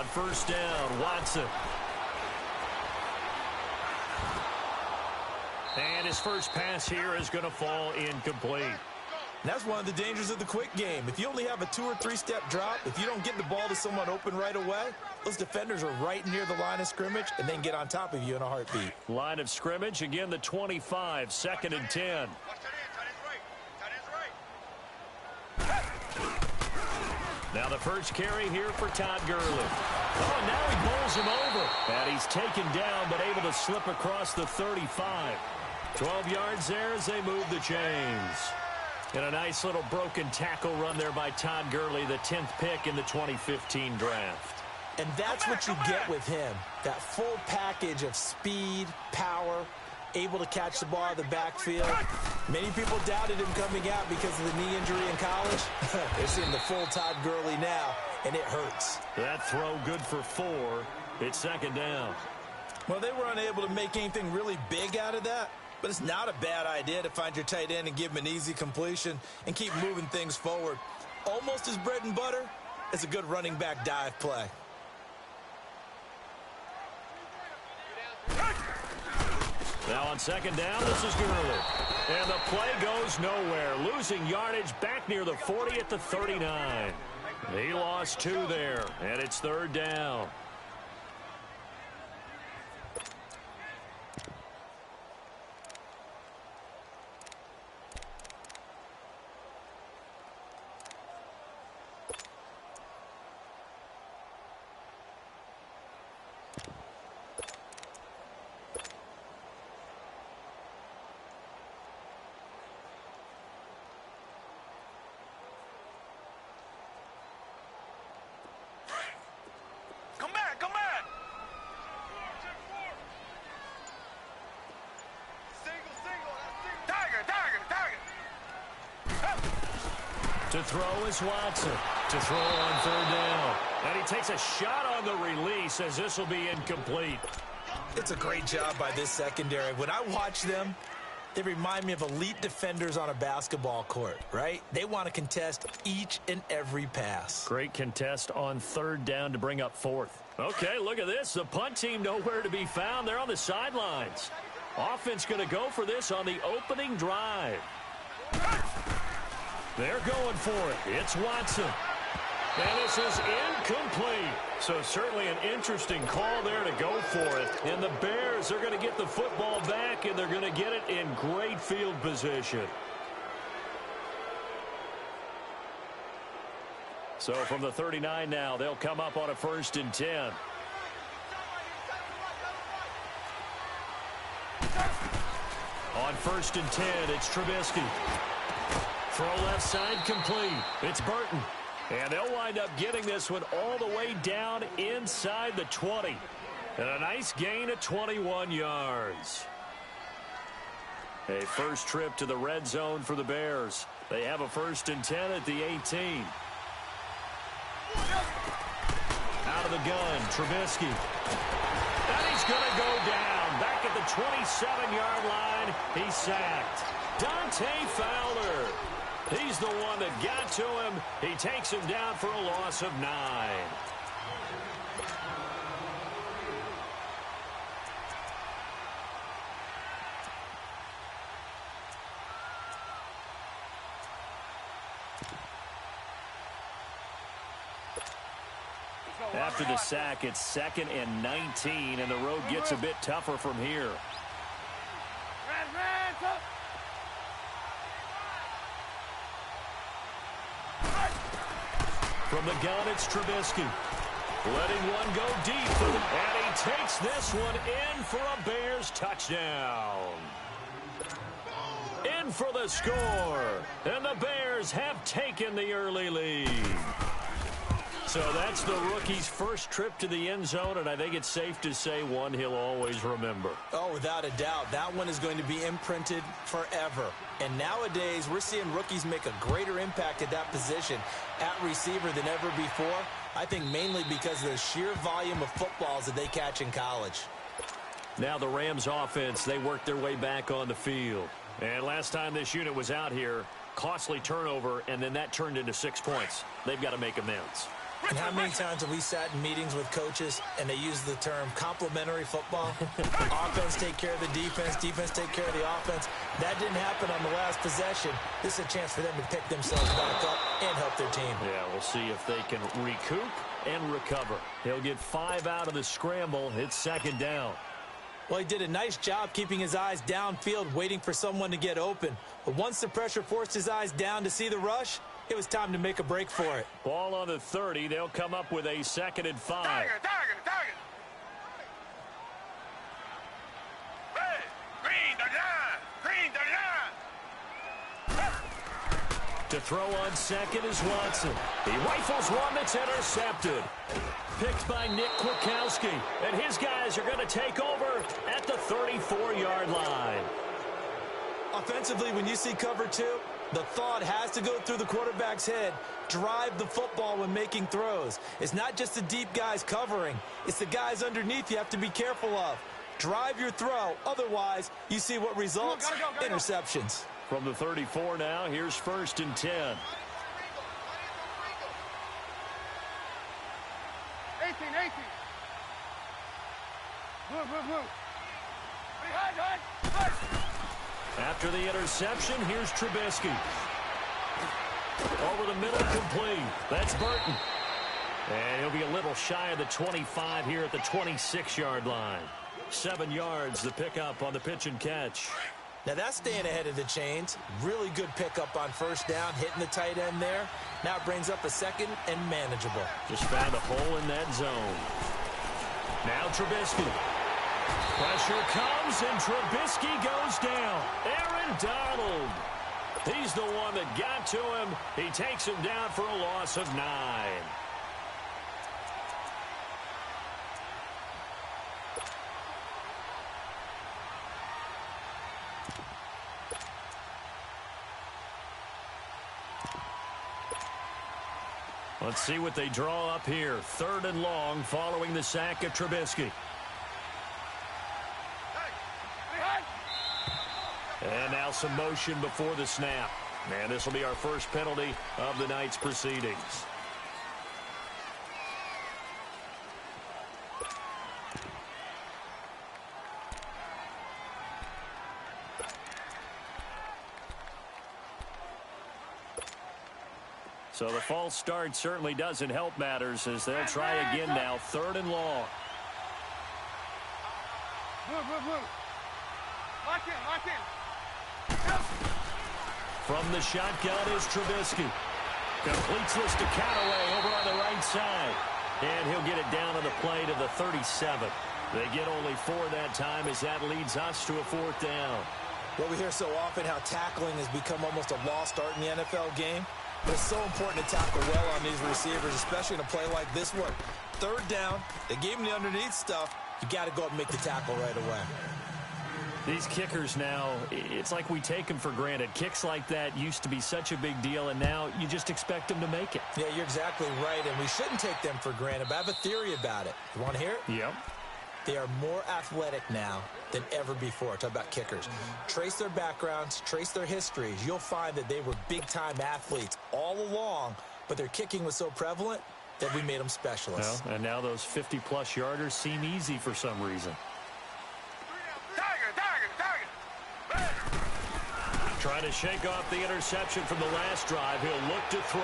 On first down, Watson. And his first pass here is going to fall incomplete. And that's one of the dangers of the quick game. If you only have a 2- or 3-step drop, if you don't get the ball to someone open right away, those defenders are right near the line of scrimmage and then get on top of you in a heartbeat. Line of scrimmage, again the 25, 2nd and 10. Now the first carry here for Todd Gurley. Oh, and now he bowls him over. And he's taken down but able to slip across the 35. 12 yards there as they move the chains. And a nice little broken tackle run there by Todd Gurley, the 10th pick in the 2015 draft. And that's what you get with him, that full package of speed, power, able to catch the ball out of the backfield. Many people doubted him coming out because of the knee injury in college. They're seeing the full Todd Gurley now, and it hurts. That throw good for 4. It's 2nd down. Well, they were unable to make anything really big out of that, but it's not a bad idea to find your tight end and give him an easy completion and keep moving things forward. Almost as bread and butter as a good running back dive play. Now on 2nd down, this is Gurley. And the play goes nowhere. Losing yardage back near the 40 at the 39. He lost 2 there, and it's 3rd down. To throw is Watson. To throw on 3rd down. And he takes a shot on the release as this will be incomplete. It's a great job by this secondary. When I watch them, they remind me of elite defenders on a basketball court, right? They want to contest each and every pass. Great contest on 3rd down to bring up 4th. Okay, look at this. The punt team nowhere to be found. They're on the sidelines. Offense going to go for this on the opening drive. They're going for it. It's Watson. And this is incomplete. So certainly an interesting call there to go for it. And the Bears are going to get the football back, and they're going to get it in great field position. So from the 39 now, they'll come up on a 1st and 10. On 1st and 10, it's Trubisky. Throw left side complete. It's Burton. And they'll wind up getting this one all the way down inside the 20. And a nice gain of 21 yards. A first trip to the red zone for the Bears. They have a 1st and 10 at the 18. Out of the gun, Trubisky. And he's going to go down. Back at the 27-yard line, he's sacked. Dante Fowler. He's the one that got to him. He takes him down for a loss of 9. After the sack, it's 2nd and 19, and the road gets a bit tougher from here. From the gun, it's Trubisky. Letting one go deep. And he takes this one in for a Bears touchdown. In for the score. And the Bears have taken the early lead. So that's the rookie's first trip to the end zone, and I think it's safe to say one he'll always remember. Oh, without a doubt. That one is going to be imprinted forever. And nowadays, we're seeing rookies make a greater impact at that position at receiver than ever before. I think mainly because of the sheer volume of footballs that they catch in college. Now the Rams offense, they worked their way back on the field. And last time this unit was out here, costly turnover, and then that turned into 6 points. They've got to make amends. And how many times have we sat in meetings with coaches and they use the term complementary football? Offense take care of the defense, defense take care of the offense. That didn't happen on the last possession. This is a chance for them to pick themselves back up and help their team. Yeah, we'll see if they can recoup and recover. He'll get 5 out of the scramble. It's second down. Well, he did a nice job keeping his eyes downfield, waiting for someone to get open. But once the pressure forced his eyes down to see the rush, it was time to make a break for it. Ball on the 30. They'll come up with a 2nd and 5. Target. Red, green, the line. To throw on 2nd is Watson. He rifles one that's intercepted. Picked by Nick Kwiatkowski. And his guys are going to take over at the 34-yard line. Offensively, when you see cover 2, the thought has to go through the quarterback's head. Drive the football when making throws. It's not just the deep guys covering. It's the guys underneath you have to be careful of. Drive your throw. Otherwise, you see what results? Gotta go. Interceptions. From the 34 now, here's 1st and 10. 18. Move. Behind. After the interception, here's Trubisky. Over the middle, complete. That's Burton. And he'll be a little shy of the 25 here at the 26-yard line. 7 yards, the pickup on the pitch and catch. Now that's staying ahead of the chains. Really good pickup on 1st down, hitting the tight end there. Now it brings up a 2nd and manageable. Just found a hole in that zone. Now Trubisky. Pressure comes, and Trubisky goes down. Aaron Donald. He's the one that got to him. He takes him down for a loss of 9. Let's see what they draw up here. 3rd and long following the sack of Trubisky. And now some motion before the snap. And this will be our first penalty of the night's proceedings. So the false start certainly doesn't help matters as they'll try again now. 3rd and long. Move. Lock in. From the shotgun is Trubisky. Completes this to Callaway over on the right side. And he'll get it down on the play to the 37. They get only 4 that time as that leads us to a 4th down. Well, we hear so often how tackling has become almost a lost art in the NFL game. But it's so important to tackle well on these receivers, especially in a play like this one. 3rd down, they gave him the underneath stuff. You got to go up and make the tackle right away. These kickers now, it's like we take them for granted. Kicks like that used to be such a big deal, and now you just expect them to make it. Yeah, you're exactly right, and we shouldn't take them for granted. But I have a theory about it. You want to hear it? Yep. They are more athletic now than ever before. Talk about kickers. Trace their backgrounds, trace their histories. You'll find that they were big-time athletes all along, but their kicking was so prevalent that we made them specialists. Well, and now those 50-plus yarders seem easy for some reason. Trying to shake off the interception from the last drive. He'll look to throw.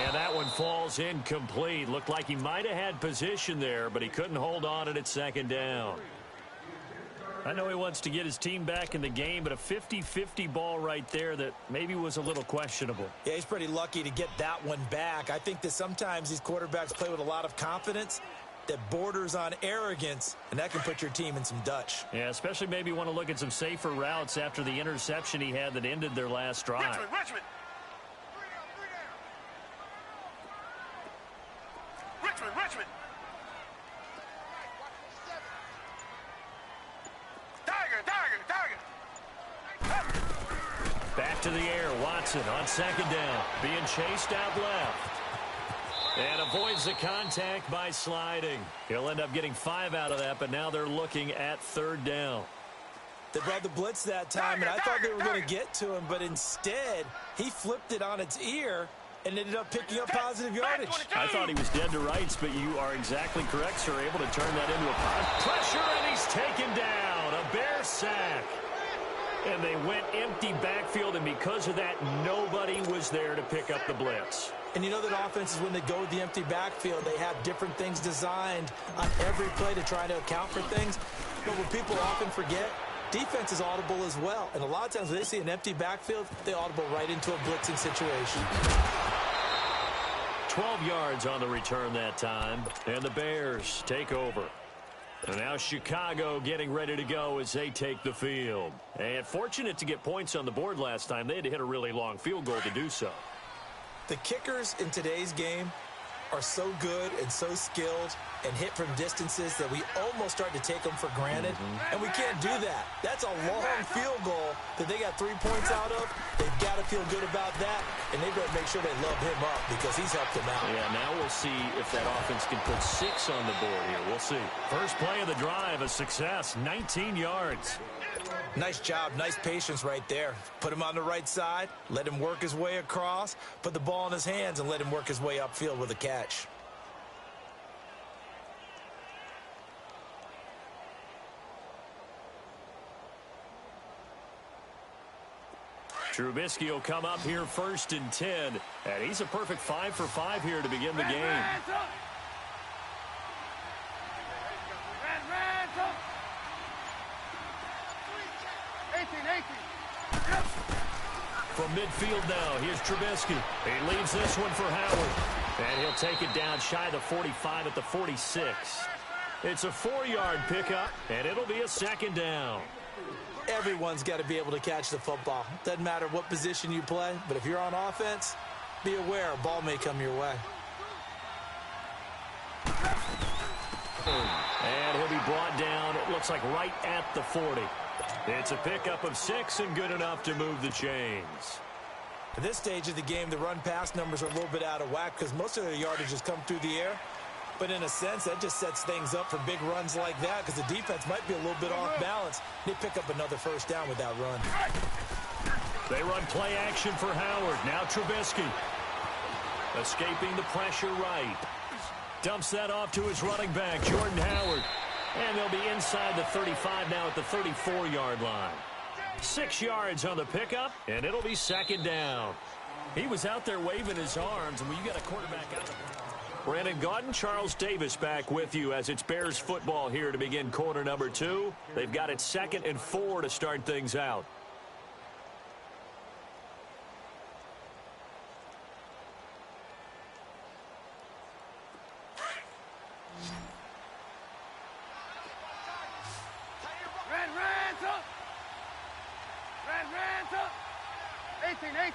And that one falls incomplete. Looked like he might have had position there, but he couldn't hold on it at 2nd down. I know he wants to get his team back in the game, but a 50-50 ball right there that maybe was a little questionable. Yeah, he's pretty lucky to get that one back. I think that sometimes these quarterbacks play with a lot of confidence that borders on arrogance, and that can put your team in some Dutch. Yeah, especially maybe want to look at some safer routes after the interception he had that ended their last drive. Richmond. Tiger. Back to the air, Watson on 2nd down, being chased out left. And avoids the contact by sliding. He'll end up getting 5 out of that, but now they're looking at 3rd down. They brought the blitz that time, and I thought they were going to get to him, but instead, he flipped it on its ear and ended up picking up positive yardage. I thought he was dead to rights, but you are exactly correct, sir. Able to turn that into a pressure, and he's taken down. A Bear sack. And they went empty backfield, and because of that, nobody was there to pick up the blitz. And you know that offenses, when they go with the empty backfield, they have different things designed on every play to try to account for things. But what people often forget, defense is audible as well. And a lot of times when they see an empty backfield, they audible right into a blitzing situation. 12 yards on the return that time, and the Bears take over. And now Chicago getting ready to go as they take the field. And fortunate to get points on the board last time. They had to hit a really long field goal to do so. The kickers in today's game are so good and so skilled and hit from distances that we almost start to take them for granted. And we can't do that. That's a long field goal that they got 3 points out of. They've got to feel good about that, and they've got to make sure they love him up because he's helped them out. Yeah, now we'll see if that offense can put 6 on the board here. We'll see. First play of the drive, a success, 19 yards. Nice job, nice patience right there. Put him on the right side, let him work his way across, put the ball in his hands, and let him work his way upfield with a catch. Trubisky will come up here first and 10, and he's a perfect 5 for 5 here to begin the game. 18. From midfield now, here's Trubisky. He leaves this one for Howard, and he'll take it down shy of the 45 at the 46. It's a 4-yard pickup, and it'll be a second down. Everyone's got to be able to catch the football. Doesn't matter what position you play, but if you're on offense, be aware a ball may come your way. And he'll be brought down, it looks like right at the 40. It's a pickup of 6 and good enough to move the chains. At this stage of the game, the run-pass numbers are a little bit out of whack because most of their yardage has come through the air. But in a sense, that just sets things up for big runs like that because the defense might be a little bit off balance. They pick up another first down with that run. They run play action for Howard. Now Trubisky. Escaping the pressure right. Dumps that off to his running back, Jordan Howard. And they'll be inside the 35 now at the 34-yard line. 6 yards on the pickup, and it'll be second down. He was out there waving his arms, and when you got a quarterback out of it. Brandon Gaudin, Charles Davis back with you as it's Bears football here to begin quarter number 2. They've got it 2nd and 4 to start things out. Ran, 18.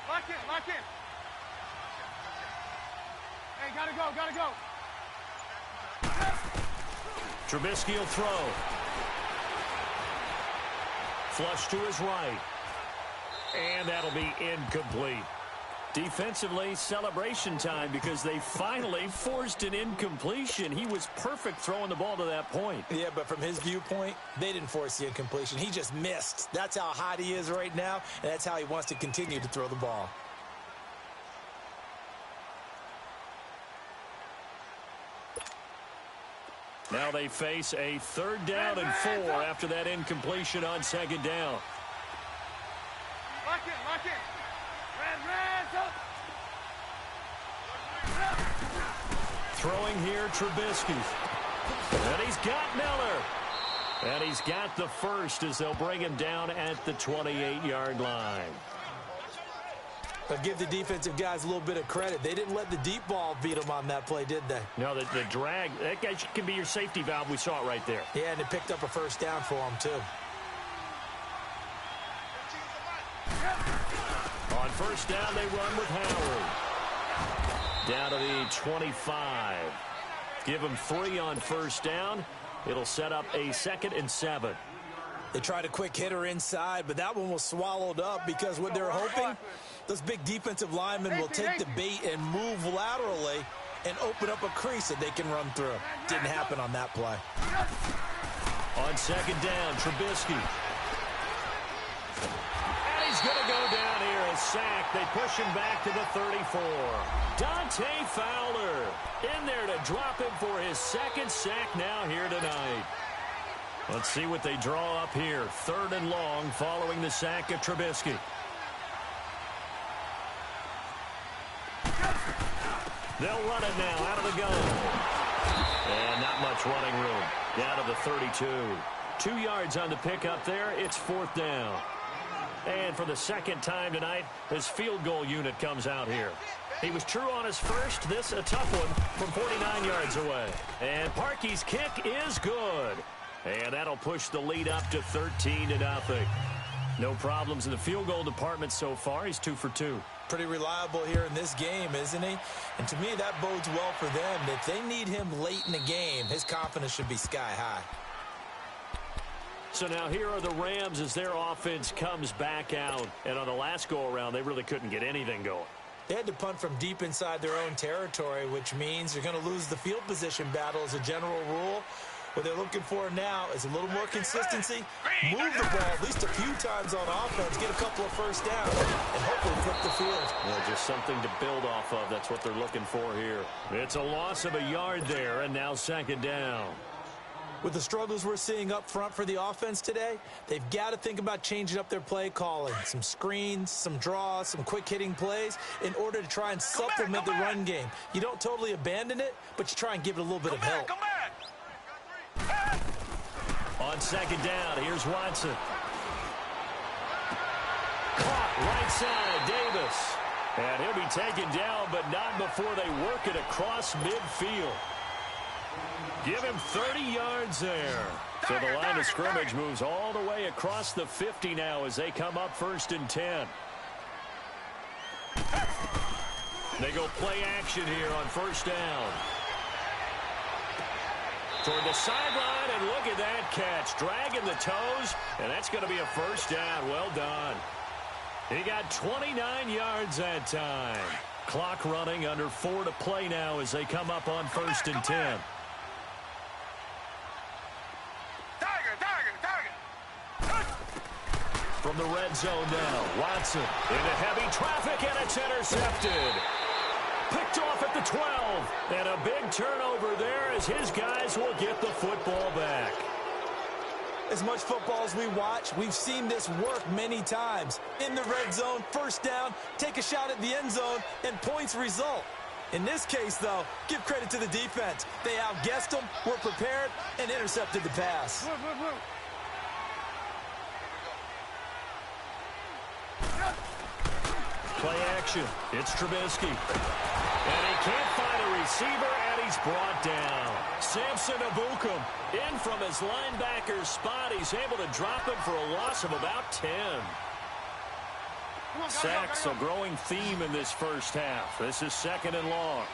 Lock in. Hey, gotta go. Trubisky will throw. Flush to his right. And that'll be incomplete. Defensively, celebration time because they finally forced an incompletion. He was perfect throwing the ball to that point. Yeah, but from his viewpoint, they didn't force the incompletion. He just missed. That's how hot he is right now, and that's how he wants to continue to throw the ball. Now they face a 3rd down and 4 after that incompletion on 2nd down. Lock in. Ran. Throwing here, Trubisky. And he's got Miller. And he's got the first as they'll bring him down at the 28-yard line. But give the defensive guys a little bit of credit. They didn't let the deep ball beat them on that play, did they? No, the drag, that guy can be your safety valve. We saw it right there. Yeah, and they picked up a first down for him, too. On first down, they run with Howard. Down to the 25. Give him 3 on first down. It'll set up a 2nd and 7. They tried a quick hitter inside, but that one was swallowed up because what they're hoping, those big defensive linemen will take the bait and move laterally and open up a crease that they can run through. Didn't happen on that play. On 2nd down, Trubisky. And he's going to go down here as sack. They push him back to the 34. Dante Fowler in there to drop him for his second sack now here tonight. Let's see what they draw up here. 3rd and long following the sack of Trubisky. They'll run it now out of the gun. And not much running room. Down to the 32. 2 yards on the pickup there. It's 4th down. And for the second time tonight, his field goal unit comes out here. He was true on his first. This a tough one from 49 yards away. And Parkey's kick is good. And that'll push the lead up to 13-0. No problems in the field goal department so far. He's 2 for 2. Pretty reliable here in this game, isn't he? And to me, that bodes well for them. If they need him late in the game, his confidence should be sky high. So now here are the Rams as their offense comes back out. And on the last go-around, they really couldn't get anything going. They had to punt from deep inside their own territory, which means you're going to lose the field position battle as a general rule. What they're looking for now is a little more consistency, move the ball at least a few times on offense, get a couple of first downs, and hopefully flip the field. Yeah, just something to build off of. That's what they're looking for here. It's a loss of a yard there, and now 2nd down. With the struggles we're seeing up front for the offense today, they've got to think about changing up their play calling. Some screens, some draws, some quick-hitting plays in order to try and supplement the run game. You don't totally abandon it, but you try and give it a little bit of help. On 2nd down, here's Watson. Caught right side, Davis. And he'll be taken down, but not before they work it across midfield. Give him 30 yards there. So the line of scrimmage moves all the way across the 50 now as they come up 1st and 10. They go play action here on 1st down. Toward the sideline, and look at that catch. Dragging the toes, and that's going to be a 1st down. Well done. He got 29 yards that time. Clock running, under 4 to play now as they come up on 1st and 10. From the red zone now, Watson into heavy traffic, and it's intercepted. Picked off at the 12, and a big turnover there as his guys will get the football back. As much football as we watch, we've seen this work many times. In the red zone, 1st down, take a shot at the end zone, and points result. In this case, though, give credit to the defense. They outguessed them, were prepared, and intercepted the pass. Play action. It's Trubisky. And he can't find a receiver, and he's brought down. Samson Abukum in from his linebacker spot. He's able to drop him for a loss of about 10. Sacks, a growing theme in this first half. This is 2nd and long.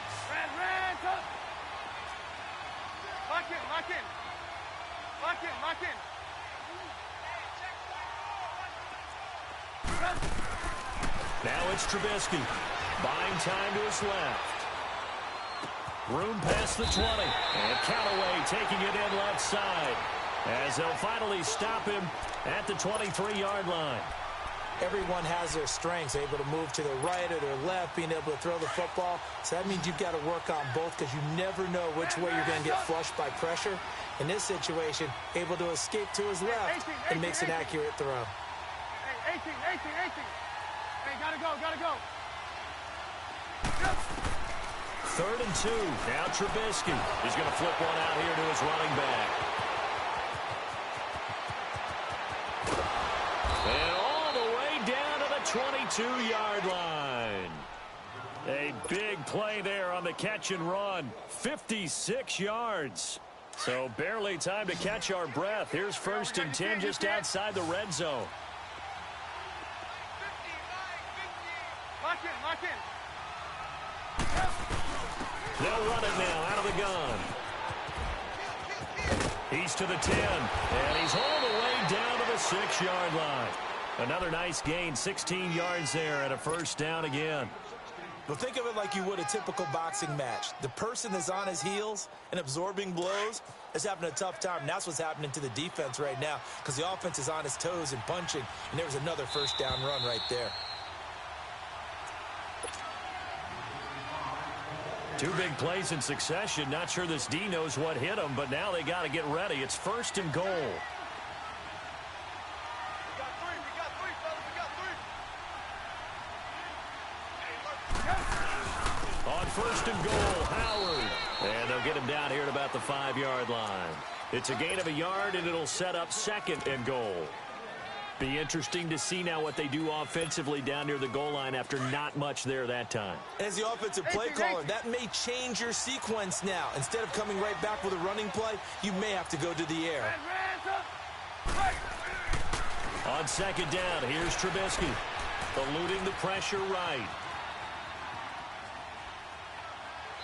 Lock in, lock in. Lock in, lock in. Now it's Trubisky. Buying time to his left. Room past the 20. And Callaway taking it in left side. As they'll finally stop him at the 23-yard line. Everyone has their strengths, able to move to their right or their left, being able to throw the football. So that means you've got to work on both because you never know which way you're going to get flushed by pressure. In this situation, able to escape to his left and makes an accurate throw. Hey, 18. Hey, gotta go. 3rd and 2. Now Trubisky. He's going to flip one out here to his running back. And all the way down to the 22-yard line. A big play there on the catch and run. 56 yards. So barely time to catch our breath. Here's 1st and 10 just outside the red zone. Lock in. They'll run it now out of the gun. He's to the 10, and he's all the way down to the 6-yard line. Another nice gain, 16 yards there, and a 1st down again. But think of it like you would a typical boxing match. The person that's on his heels and absorbing blows is having a tough time. And that's what's happening to the defense right now because the offense is on his toes and punching, and there was another 1st down run right there. Two big plays in succession. Not sure this D knows what hit him, but now they got to get ready. It's 1st and goal. We got three, fellas. We got three. On 1st and goal, Howard. And they'll get him down here at about the 5-yard line. It's a gain of a yard, and it'll set up 2nd and goal. Be interesting to see now what they do offensively down near the goal line after not much there that time. As the offensive play caller, that may change your sequence now. Instead of coming right back with a running play, you may have to go to the air. On 2nd down, here's Trubisky. Eluding the pressure right.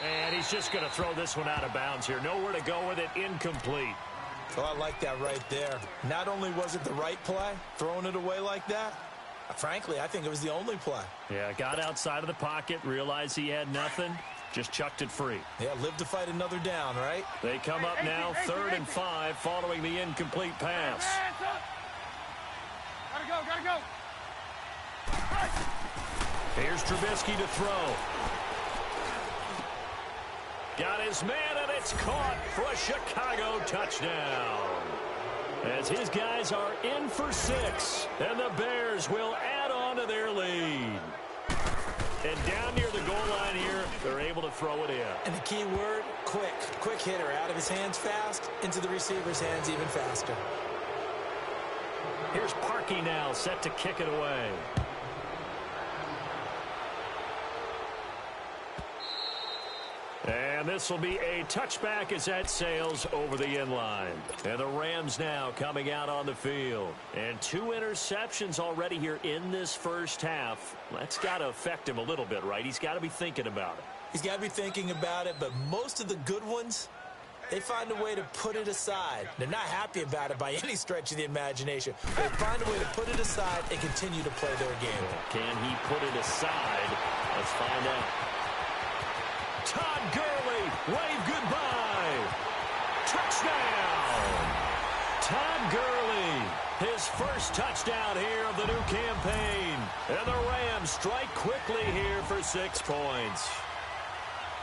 And he's just going to throw this one out of bounds here. Nowhere to go with it. Incomplete. Oh, I like that right there. Not only was it the right play, throwing it away like that, frankly, I think it was the only play. Yeah, got outside of the pocket, realized he had nothing, just chucked it free. Yeah, live to fight another down, right? They come up now 3rd and 5 following the incomplete pass. Gotta go. Here's Trubisky to throw. Got his man, and it's caught for a Chicago touchdown. As his guys are in for 6, and the Bears will add on to their lead. And down near the goal line here, they're able to throw it in. And the key word, quick. Quick hitter, out of his hands fast, into the receiver's hands even faster. Here's Parkey now, set to kick it away. And this will be a touchback as that sails over the end line. And the Rams now coming out on the field. And 2 interceptions already here in this first half. That's got to affect him a little bit, right? He's got to be thinking about it. He's got to be thinking about it, but most of the good ones, they find a way to put it aside. They're not happy about it by any stretch of the imagination. They find a way to put it aside and continue to play their game. Can he put it aside? Let's find out. Todd Gurley, wave goodbye. Touchdown. Todd Gurley, his first touchdown here of the new campaign. And the Rams strike quickly here for 6 points.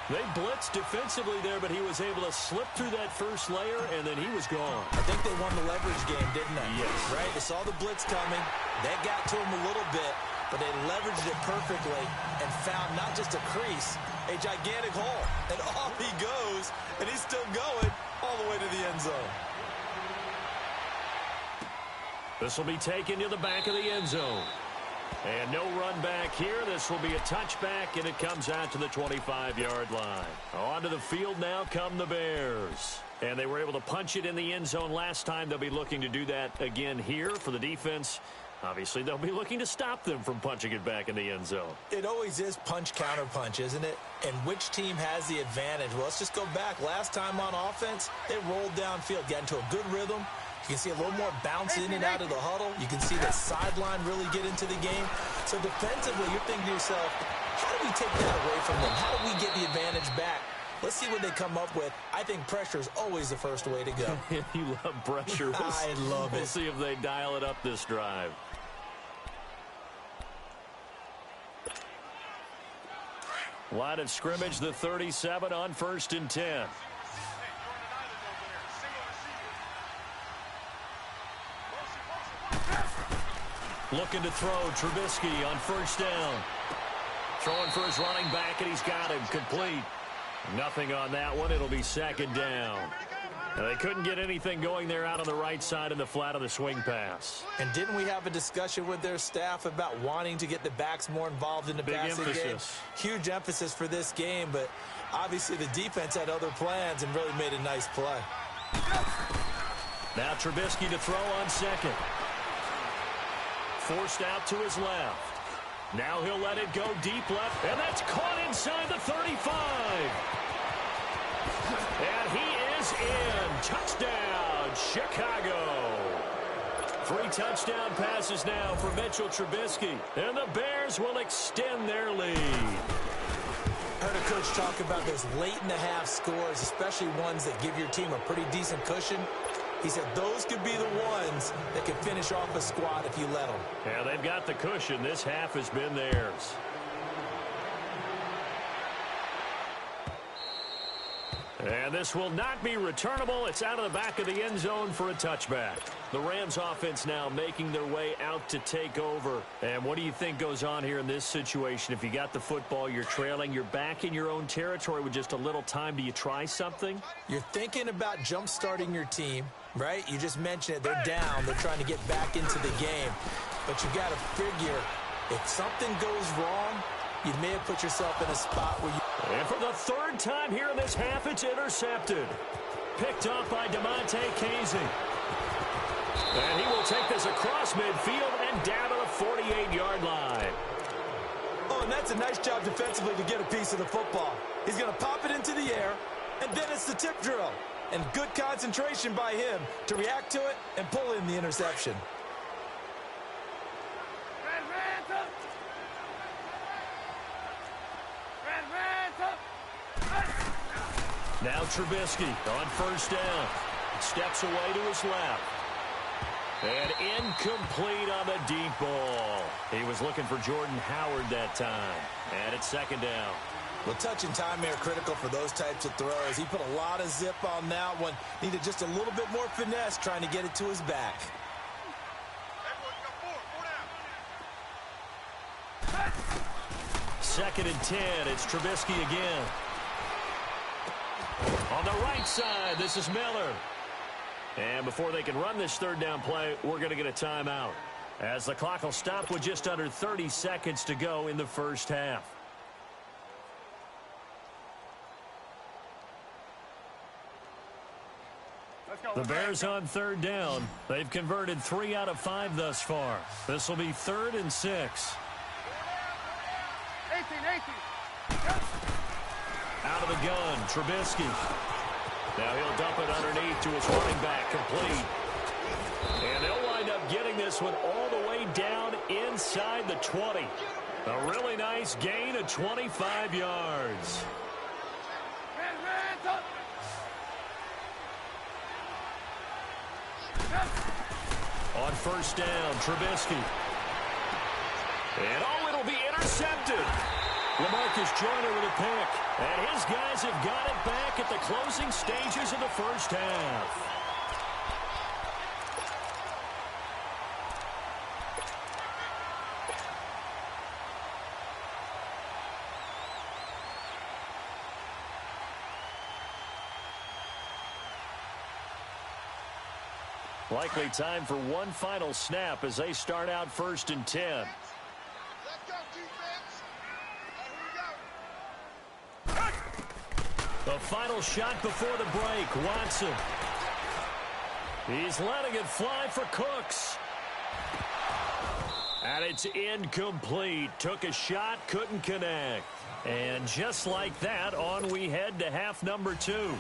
They blitzed defensively there, but he was able to slip through that first layer, and then he was gone. I think they won the leverage game, didn't they? Yes. Right? They saw the blitz coming. That got to him a little bit, but they leveraged it perfectly and found not just a crease, a gigantic hole. And off he goes, and he's still going all the way to the end zone. This will be taken to the back of the end zone. And no run back here. This will be a touchback, and it comes out to the 25-yard line. Onto the field now come the Bears. And they were able to punch it in the end zone last time. They'll be looking to do that again here for the defense. Obviously, they'll be looking to stop them from punching it back in the end zone. It always is punch-counter-punch, isn't it? And which team has the advantage? Well, let's just go back. Last time on offense, they rolled downfield, got into a good rhythm. You can see a little more bounce in and out of the huddle. You can see the sideline really get into the game. So defensively, you're thinking to yourself, how do we take that away from them? How do we get the advantage back? Let's see what they come up with. I think pressure is always the first way to go. You love pressure. I love it. We'll see if they dial it up this drive. Line of scrimmage, the 37 on 1st and 10. Looking to throw, Trubisky on 1st down. Throwing for his running back, and he's got him complete. Nothing on that one. It'll be 2nd down. And they couldn't get anything going there out on the right side in the flat of the swing pass. And didn't we have a discussion with their staff about wanting to get the backs more involved in the passing game? Huge emphasis for this game, but obviously the defense had other plans and really made a nice play. Now Trubisky to throw on 2nd. Forced out to his left. Now he'll let it go deep left, and that's caught inside the 35. And he is in. Touchdown, Chicago. 3 touchdown passes now for Mitchell Trubisky, and the Bears will extend their lead. Heard a coach talk about those late-in-the-half scores, especially ones that give your team a pretty decent cushion. He said those could be the ones that can finish off a squad if you let them. Yeah, they've got the cushion. This half has been theirs. And this will not be returnable. It's out of the back of the end zone for a touchback. The Rams offense now making their way out to take over. And what do you think goes on here in this situation? If you got the football, you're trailing, you're back in your own territory with just a little time. Do you try something? You're thinking about jump-starting your team, right? You just mentioned it. They're down. They're trying to get back into the game. But you got to figure if something goes wrong, you may have put yourself in a spot where you... And for the third time here in this half, it's intercepted. Picked up by DeMonte Casey. And he will take this across midfield and down to the 48-yard line. Oh, and that's a nice job defensively to get a piece of the football. He's going to pop it into the air, and then it's the tip drill. And good concentration by him to react to it and pull in the interception. Now Trubisky on first down. Steps away to his left. And incomplete on the deep ball. He was looking for Jordan Howard that time. And it's second down. Well, touch and time are critical for those types of throws. He put a lot of zip on that one. Needed just a little bit more finesse trying to get it to his back. Second and 10. It's Trubisky again. On the right side, this is Miller. And before they can run this third down play, we're going to get a timeout, as the clock will stop with just under 30 seconds to go in the first half. The Bears on third down. They've converted 3 out of 5 thus far. This will be 3rd and 6. 18. Out of the gun, Trubisky. Now he'll dump it underneath to his running back, complete. And they'll wind up getting this one all the way down inside the 20. A really nice gain of 25 yards. On first down, Trubisky. And oh, it'll be intercepted. LaMarcus Joyner with a pick. And his guys have got it back at the closing stages of the first half. Likely time for one final snap as they start out 1st and 10. Let's go, defense. The final shot before the break, Watson. He's letting it fly for Cooks. And it's incomplete. Took a shot, couldn't connect. And just like that, on we head to half number 2.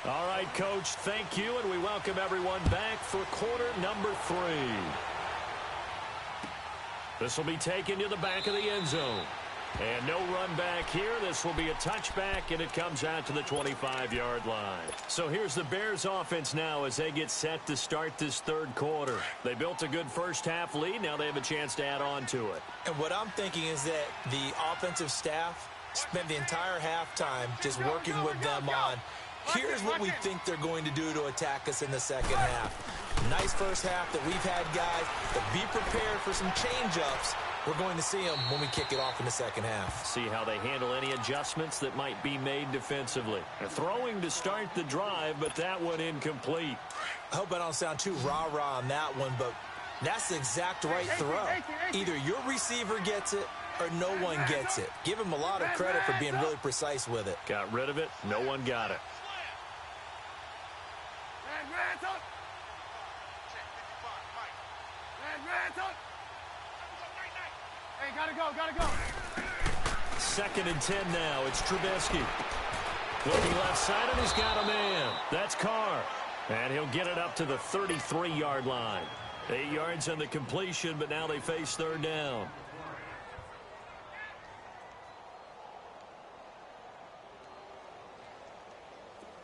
All right, Coach, thank you, and we welcome everyone back for quarter number 3. This will be taken to the back of the end zone. And no run back here. This will be a touchback, and it comes out to the 25-yard line. So here's the Bears offense now as they get set to start this third quarter. They built a good first half lead. Now they have a chance to add on to it. And what I'm thinking is that the offensive staff spent the entire halftime just working with them on, here's what we think they're going to do to attack us in the second half. Nice first half that we've had, guys, but be prepared for some change-ups. We're going to see them when we kick it off in the second half. See how they handle any adjustments that might be made defensively. They're throwing to start the drive, but that one incomplete. I hope I don't sound too rah-rah on that one, but that's the exact right throw. Either your receiver gets it or no one gets it. Give him a lot of credit for being really precise with it. Got rid of it. No one got it. Hey, gotta go. 2nd and 10 now. It's Trubisky. Looking left side, and he's got a man. That's Carr. And he'll get it up to the 33-yard line. 8 yards on the completion, but now they face third down.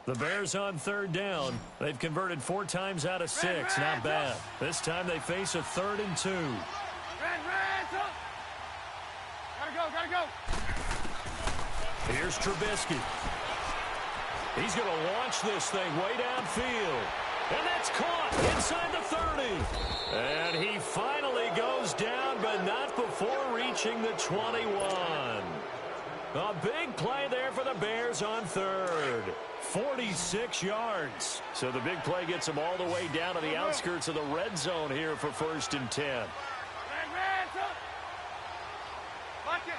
The Bears on third down. They've converted 4 times out of 6. Not bad. This time they face a 3rd and 2. Gotta go. Here's Trubisky. He's going to launch this thing way downfield. And that's caught inside the 30. And he finally goes down, but not before reaching the 21. A big play there for the Bears on third. 46 yards. So the big play gets them all the way down to the outskirts of the red zone here for 1st and 10. Lock in.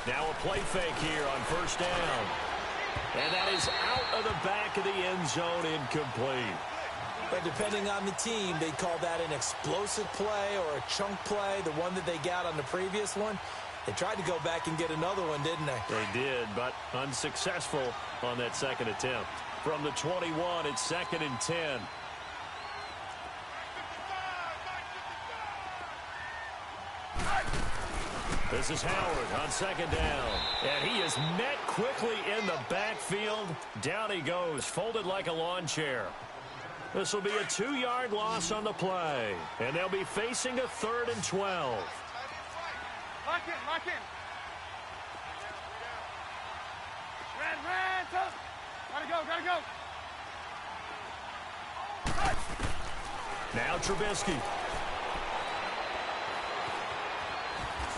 Now a play fake here on 1st down. And that is out of the back of the end zone, incomplete. But depending on the team, they call that an explosive play or a chunk play, the one that they got on the previous one. They tried to go back and get another one, didn't they? They did, but unsuccessful on that second attempt. From the 21, it's 2nd and 10. This is Howard on 2nd down. And he is met quickly in the backfield. Down he goes, folded like a lawn chair. This will be a 2-yard loss on the play. And they'll be facing a 3rd and 12. Lock in. Ran, tough. Gotta go. Now Trubisky.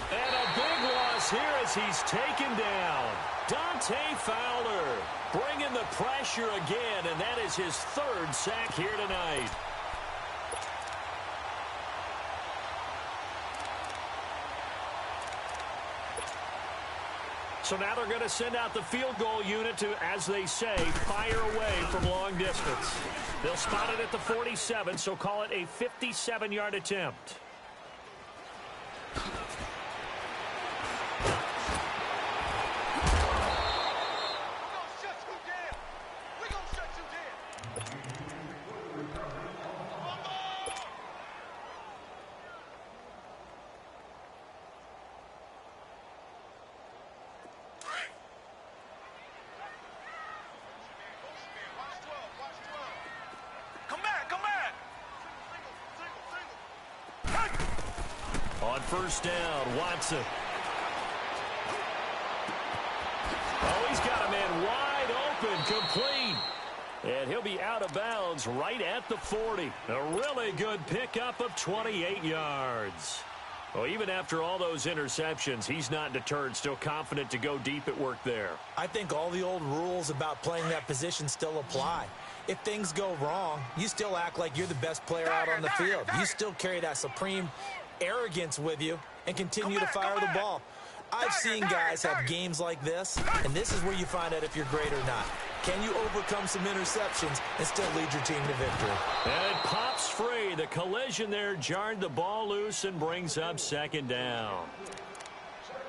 And a big loss here as he's taken down. Dante Fowler bringing the pressure again, and that is his 3rd sack here tonight. So now they're going to send out the field goal unit to, as they say, fire away from long distance. They'll spot it at the 47, so call it a 57-yard attempt. On 1st down, Watson. Oh, he's got a man wide open, complete. And he'll be out of bounds right at the 40. A really good pickup of 28 yards. Well, even after all those interceptions, he's not deterred, still confident to go deep at work there. I think all the old rules about playing that position still apply. If things go wrong, you still act like you're the best player out on the field. You still carry that supreme arrogance with you and continue to fire the ball. I've seen guys have games like this, and this is where you find out if you're great or not. Can you overcome some interceptions and still lead your team to victory? And it pops free. The collision there jarred the ball loose and brings up 2nd down.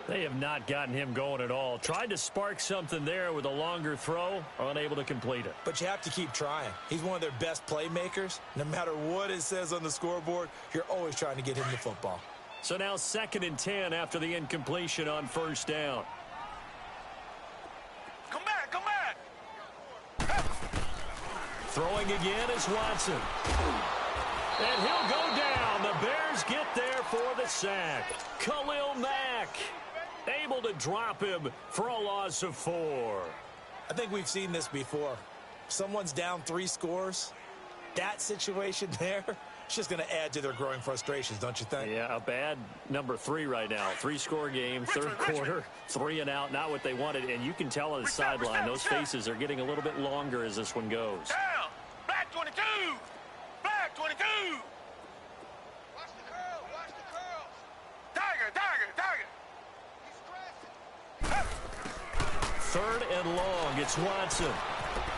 They have not gotten him going at all. Tried to spark something there with a longer throw, unable to complete it. But you have to keep trying. He's one of their best playmakers. No matter what it says on the scoreboard, you're always trying to get him the football. So now 2nd and 10 after the incompletion on 1st down. Come back. Throwing again is Watson. And he'll go down. The Bears get there for the sack. Khalil Mack able to drop him for a loss of 4. I think we've seen this before. Someone's down 3 scores. That situation there, it's just going to add to their growing frustrations, don't you think? Yeah, a bad number 3 right now. 3-score game, 3rd quarter, 3 and out, not what they wanted. And you can tell on the sideline, those faces are getting a little bit longer as this one goes. Down. Black 22. Black 22. Watch the curls. Tiger. 3rd and long, it's Watson.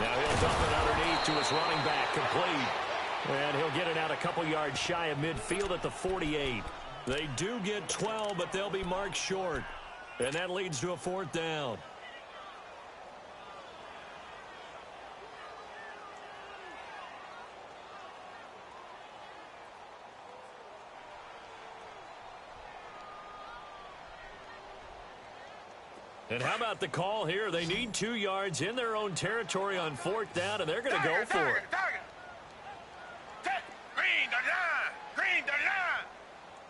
Now he'll dump it underneath to his running back, complete. And he'll get it out a couple yards shy of midfield at the 48. They do get 12, but they'll be marked short. And that leads to a 4th down. And how about the call here? They need 2 yards in their own territory on 4th down, and they're going to go for it. Green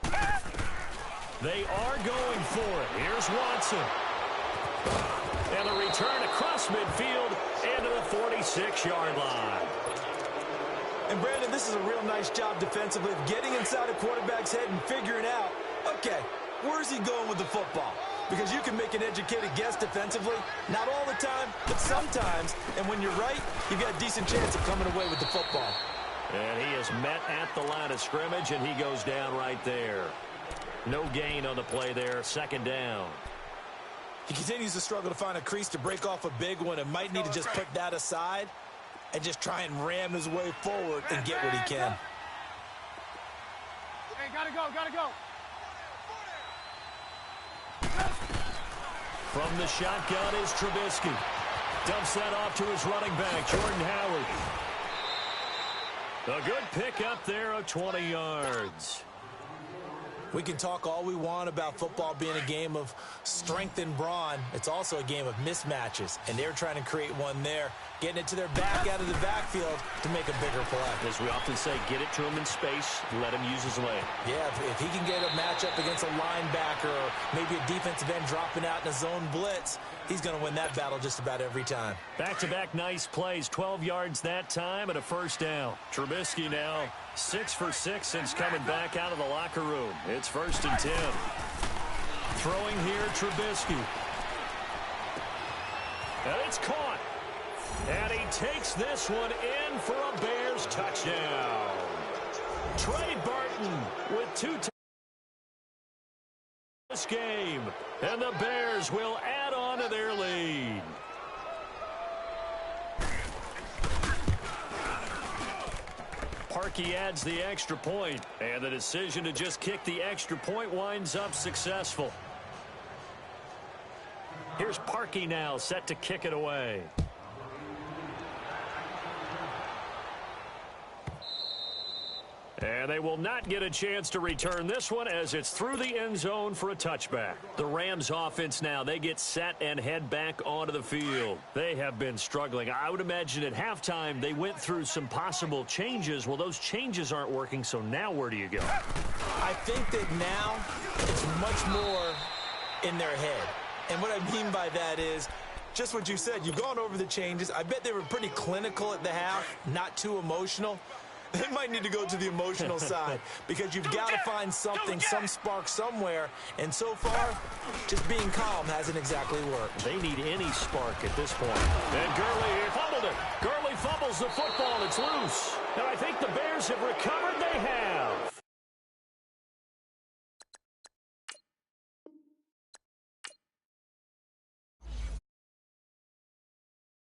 39. They are going for it. Here's Watson. And the return across midfield and to the 46-yard line. And, Brandon, this is a real nice job defensively of getting inside a quarterback's head and figuring out, okay, where's he going with the football? Because you can make an educated guess defensively, not all the time, but sometimes. And when you're right, you've got a decent chance of coming away with the football. And he is met at the line of scrimmage, and he goes down right there. No gain on the play there, second down. He continues to struggle to find a crease to break off a big one and might need to just put that aside and just try and ram his way forward and get what he can. Hey, gotta go, gotta go. From the shotgun is Trubisky. Dumps that off to his running back, Jordan Howard. A good pick up there of 20 yards. We can talk all we want about football being a game of strength and brawn. It's also a game of mismatches, and they're trying to create one there, getting it to their back out of the backfield to make a bigger play. As we often say, get it to him in space, let him use his leg. Yeah, if he can get a matchup against a linebacker or maybe a defensive end dropping out in a zone blitz, he's going to win that battle just about every time. Back-to-back nice plays, 12 yards that time and a first down. Trubisky now 6 for 6 since coming back out of the locker room. It's 1st and 10. Throwing here, Trubisky. And it's caught. And he takes this one in for a Bears touchdown. Trey Burton with 2 this game. And the Bears will add on to their lead. Parkey adds the extra point, and the decision to just kick the extra point winds up successful. Here's Parkey now set to kick it away. And they will not get a chance to return this one as it's through the end zone for a touchback. The Rams offense now, they get set and head back onto the field. They have been struggling. I would imagine at halftime they went through some possible changes. Well, those changes aren't working, so now where do you go? I think that now it's much more in their head. And what I mean by that is just what you said. You've gone over the changes. I bet they were pretty clinical at the half, not too emotional. They might need to go to the emotional side because you've got to find something, some spark somewhere. And so far, just being calm hasn't exactly worked. They need any spark at this point. And Gurley fumbled it. Gurley fumbles the football. It's loose. And I think the Bears have recovered. They have.